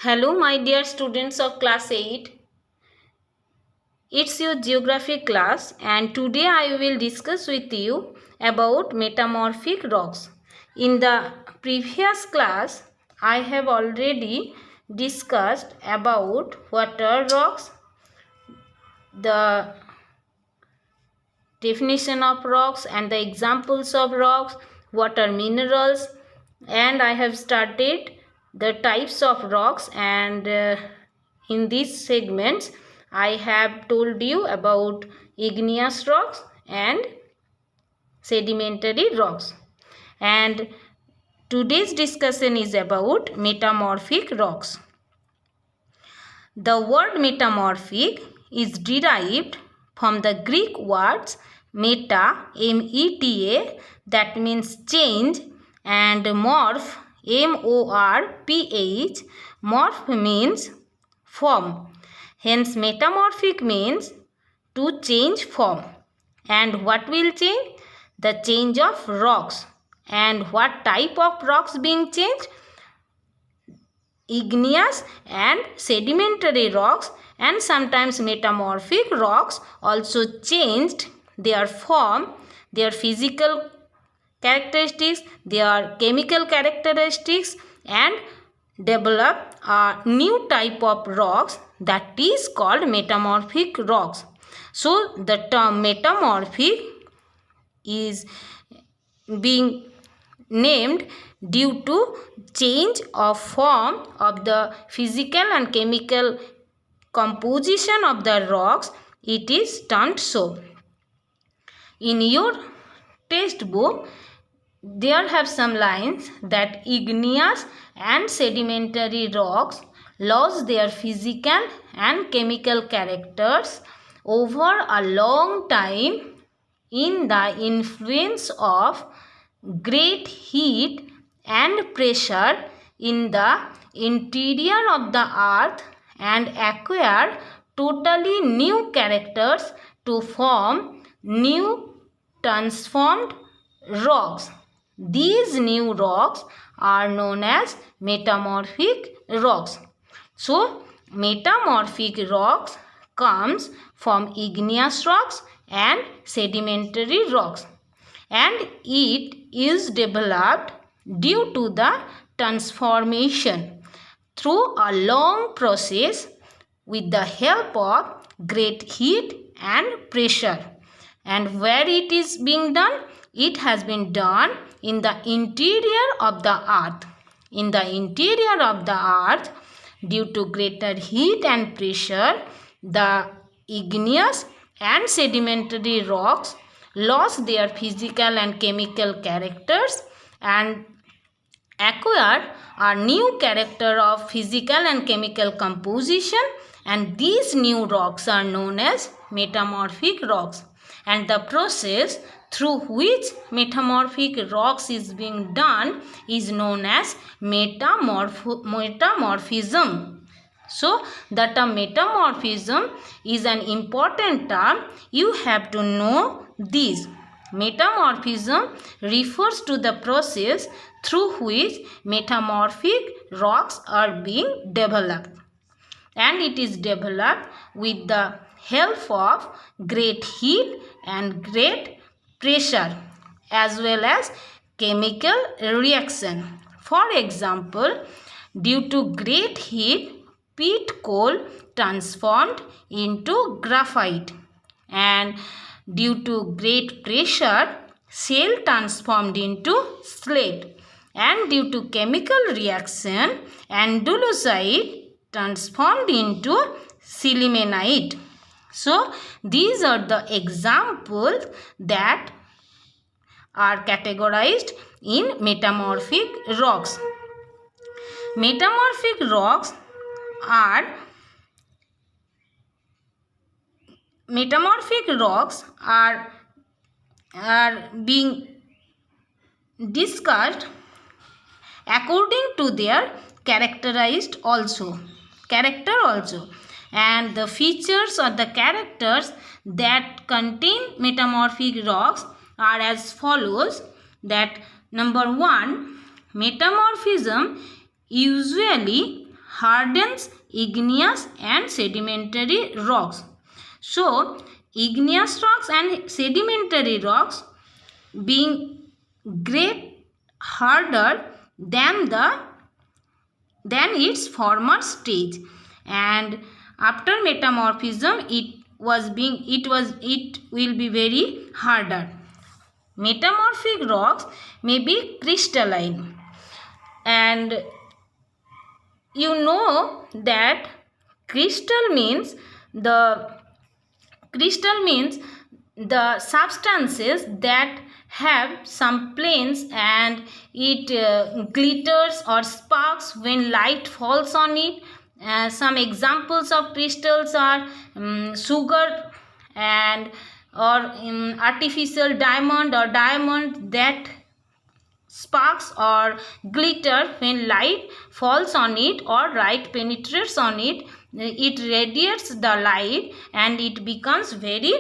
Hello, my dear students of class 8. It's your geography class, and today I will discuss with you about metamorphic rocks. In the previous class, I have already discussed about what are rocks, the definition of rocks and the examples of rocks, what are minerals, and I have started the types of rocks, and in these segments I have told you about igneous rocks and sedimentary rocks. And today's discussion is about metamorphic rocks. The word metamorphic is derived from the Greek words meta, M-E-T-A, that means change, and morph, M-O-R-P-H. Morph means form. Hence, metamorphic means to change form. And what will change? The change of rocks. And what type of rocks being changed? Igneous and sedimentary rocks, and sometimes metamorphic rocks also changed their form, their physical characteristics, their chemical characteristics, and develop a new type of rocks that is called metamorphic rocks. So the term metamorphic is being named due to change of form of the physical and chemical composition of the rocks. It is termed so. In your textbook, there have some lines that igneous and sedimentary rocks lose their physical and chemical characters over a long time in the influence of great heat and pressure in the interior of the earth, and acquire totally new characters to form new transformed rocks. These new rocks are known as metamorphic rocks. So, metamorphic rocks comes from igneous rocks and sedimentary rocks, and it is developed due to the transformation through a long process with the help of great heat and pressure. And where it is being done? It has been done in the interior of the earth. In the interior of the earth, due to greater heat and pressure, the igneous and sedimentary rocks lost their physical and chemical characters and acquire a new character of physical and chemical composition, and these new rocks are known as metamorphic rocks. And the process through which metamorphic rocks is being done is known as metamorphism. So, the term metamorphism is an important term. You have to know this. Metamorphism refers to the process through which metamorphic rocks are being developed, and it is developed with the help of great heat and great pressure as well as chemical reaction. For example, due to great heat, peat coal transformed into graphite, and due to great pressure, shale transformed into slate, and due to chemical reaction, andalusite transformed into sillimanite. So, these are the examples that are categorized in metamorphic rocks. Metamorphic rocks are being discussed according to their character also, and the features or the characters that contain metamorphic rocks are as follows. That number 1, metamorphism usually hardens igneous and sedimentary rocks. So, igneous rocks and sedimentary rocks being great harder than its former stage, and after metamorphism it will be very harder. Metamorphic rocks may be crystalline, and you know that crystal means the substances that have some planes and it glitters or sparks when light falls on it. Some examples of crystals are sugar and or artificial diamond or diamond that sparks or glitter when light falls on it or light penetrates on it. It radiates the light and it becomes very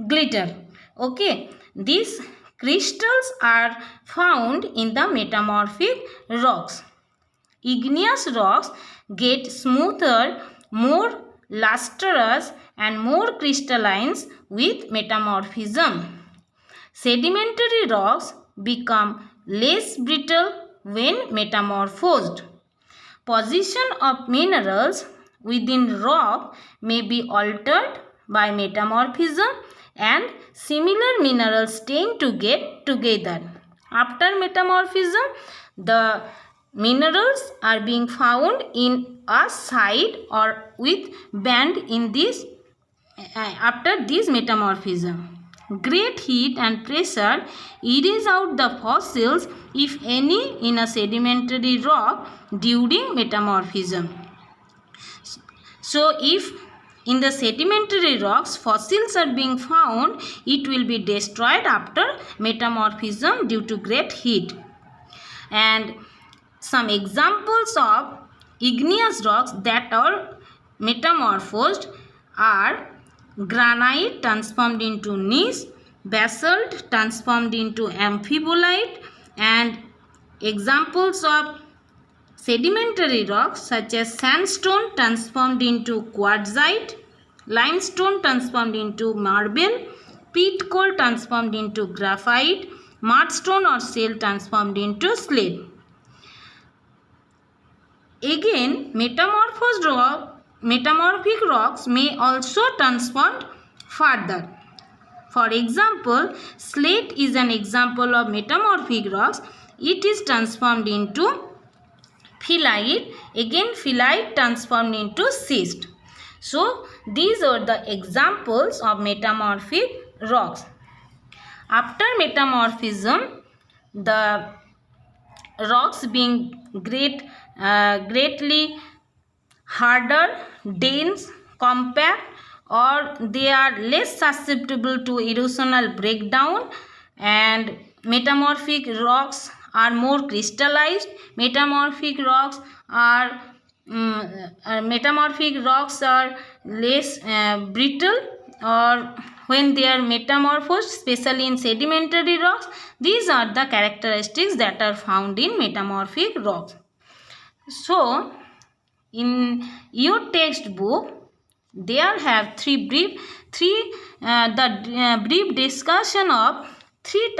glitter. Okay, these crystals are found in the metamorphic rocks. Igneous rocks get smoother, more lustrous and more crystalline with metamorphism. Sedimentary rocks become less brittle when metamorphosed. Position of minerals within rock may be altered by metamorphism and similar minerals tend to get together. After metamorphism, the minerals are being found in a side or with band in this after this metamorphism. Great heat and pressure erase out the fossils, if any, in a sedimentary rock during metamorphism. So, if in the sedimentary rocks fossils are being found, it will be destroyed after metamorphism due to great heat. And some examples of igneous rocks that are metamorphosed are granite transformed into gneiss, basalt transformed into amphibolite, and examples of sedimentary rocks such as sandstone transformed into quartzite, limestone transformed into marble, peat coal transformed into graphite, mudstone or shale transformed into slate. Again, metamorphic rocks may also transform further. For example, slate is an example of metamorphic rocks. It is transformed into phyllite. Again, phyllite transformed into schist. So, these are the examples of metamorphic rocks. After metamorphism, the rocks being greatly harder, dense, compact, or they are less susceptible to erosional breakdown, and metamorphic rocks are more crystallized. Metamorphic rocks are less brittle, or when they are metamorphosed, especially in sedimentary rocks. These are the characteristics that are found in metamorphic rocks. So, in your textbook, there have brief discussion of three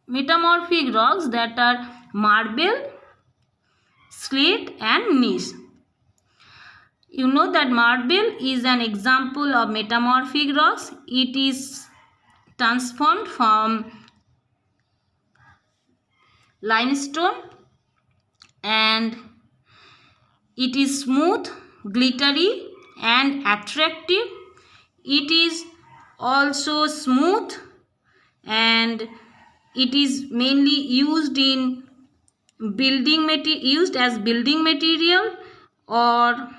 metamorphic rocks, that are marble, slate and gneiss. You know that marble is an example of metamorphic rocks. It is transformed from limestone and it is smooth, glittery and attractive. It is also smooth and it is mainly used in used as building material, or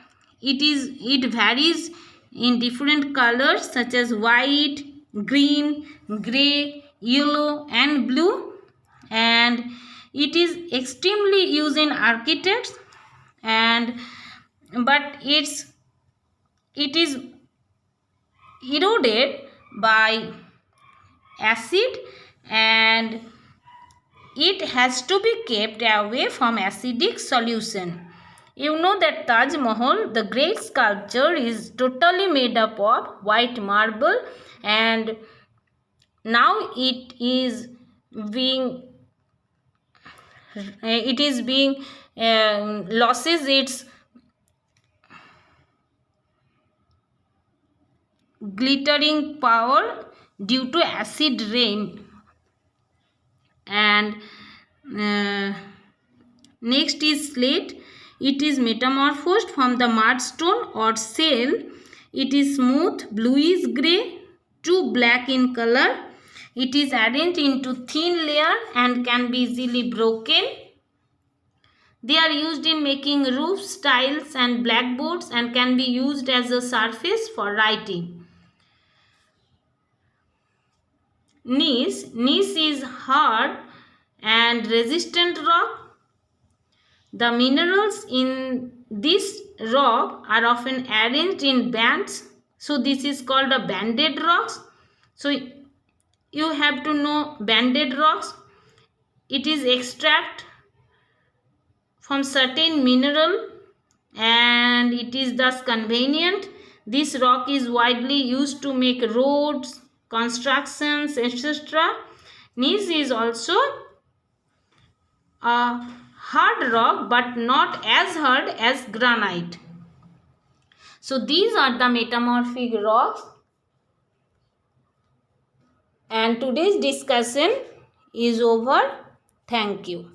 it varies in different colors such as white, green, grey, yellow and blue, and it is extremely used in architects, and but it is eroded by acid and it has to be kept away from acidic solution. You know that Taj Mahal, the great sculpture, is totally made up of white marble, and now it is being loses its glittering power due to acid rain. And next is slate. It is metamorphosed from the mudstone or shell. It is smooth bluish grey to black in color. It is arranged into thin layer and can be easily broken. They are used in making roofs, tiles and blackboards, and can be used as a surface for writing. Gneiss is hard and resistant rock. The minerals in this rock are often arranged in bands. So this is called a banded rocks. So you have to know banded rocks. It is extract from certain mineral and it is thus convenient. This rock is widely used to make roads, constructions, etc. Gneiss is also a hard rock but not as hard as granite. So these are the metamorphic rocks, and today's discussion is over. Thank you.